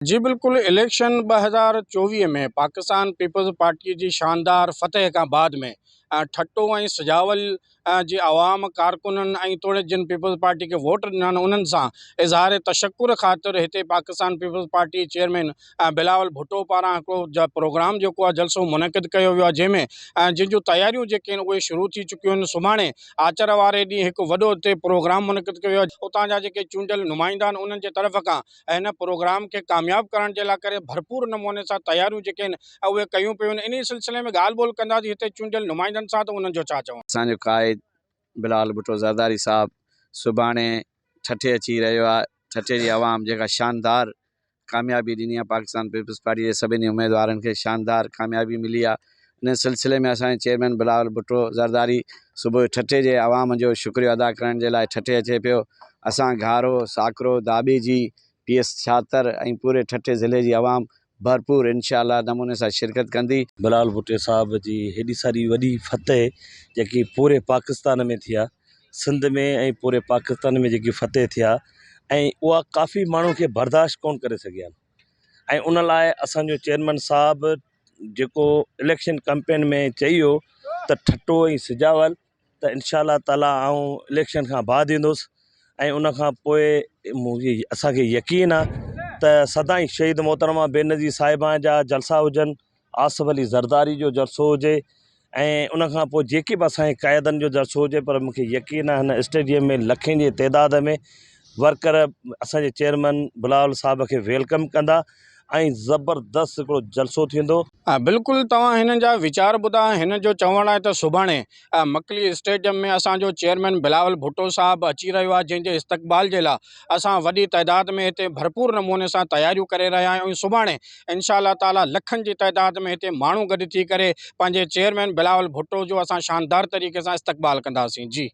जी बिल्कुल, इलेक्शन 2024 में Pakistan Peoples party जी शानदार फ़तह खां बाद में ठट्टो ऐं सजावल जी आवाम कारकुननि ऐं तोड़े जिन पीपल्स पार्टी खे वोट ॾिना आहिनि उन्हनि सां इज़हार तशकुर ख़ातिर हिते Pakistan Peoples Party chairman Bilawal Bhutto पारां हिकिड़ो प्रोग्राम जेको आहे जलसो मुनक़िद कयो वियो आहे, जंहिंमें जंहिं जूं तयारियूं जेके आहिनि उहे शुरू थी चुकियूं आहिनि। सुभाणे आचर वारे ॾींहुं हिकु वॾो हिते प्रोग्राम मुनक़िद कयो वियो आहे। उतां जा जेके चूंडियल नुमाइंदा आहिनि उन्हनि जे तरफ़ खां हिन प्रोग्राम खे कामयाब करण जे लाइ करे भरपूर नमूने सां तयारियूं जेके आहिनि उहे कयूं पियूं आहिनि। इन सिलसिले में ॻाल्हि ॿोल्हि कंदासीं हिते चूंडियल नुमाइंदनि सां, त उन्हनि जो छा चवणु। असांजो क़ाइद बिलावल भुट्टो ज़रदारी साहब सुभाणे ठठे अची रहियो आहे। ठठे जी आवाम जेका शानदार कामयाबी ॾिनी आहे पाकिस्तान पीपल्स पार्टी जे सभिनी उम्मीदवारनि खे शानदार कामयाबी मिली आहे। इन सिलसिले में असांजे चेयरमैन बिलावल भुट्टो ज़रदारी सुबुह ठठे जे आवाम जो शुक्रिया अदा करण जे लाइ ठठे अचे पियो। असां घारो साकरो दाबी जी PS छातर ऐं पूरे ठठे ज़िले जी आवाम भरपूर इंशाअल्लाह नमूने सां शिरकत कंदी। बिलावल भुट्टो साहब जी हेॾी सारी वॾी फ़तह जेकी पूरे पाकिस्तान में थी आहे, सिंध में ऐं पूरे पाकिस्तान में जेकी फ़तह थी आहे ऐं उहा काफ़ी माण्हुनि खे बर्दाश्त कोन करे सघिया आहिनि। ऐं उन लाइ असांजो चेयरमैन साहब जेको इलेक्शन कैंपेन में चई हो त ठट्टो ऐं सिजावल त इंशाअल्लाह ताला आऊं इलेक्शन खां बाद ईंदुसि ऐं उन खां पोइ असांखे यकीन आहे त सदाईं शहीद मोहतरमा बेनज़ीर साहिबा जा जलसा हुजनि, आसिफ अली ज़रदारी जो जलसो हुजे ऐं उन खां पोइ जेके बि असांजे क़ाइदनि जो जलसो हुजे। पर मूंखे यकीन आहे हिन स्टेडियम में लखें जी तइदाद में वर्कर असांजे चेयरमैन बिलावल साहब खे वेलकम कंदा ऐं ज़बरदस्त हिकिड़ो जलसो थींदो। बिल्कुलु, तव्हां हिननि जा वीचार ॿुधा। हिन जो चवणु आहे त सुभाणे मकली स्टेडियम में असांजो चेयरमैन बिलावल भुट्टो साहब अची रहियो आहे, जंहिंजे इस्तक़बाल जे लाइ असां वॾी तइदाद में हिते भरपूर नमूने सां तयारियूं करे रहिया आहियूं। सुभाणे इंशाअल्लाह ताला लखनि जी तइदाद में हिते माण्हू गॾु थी करे पंहिंजे चेयरमैन बिलावल भुट्टो जो असां शानदार तरीक़े सां इस्तक़बाल कंदासीं। जी।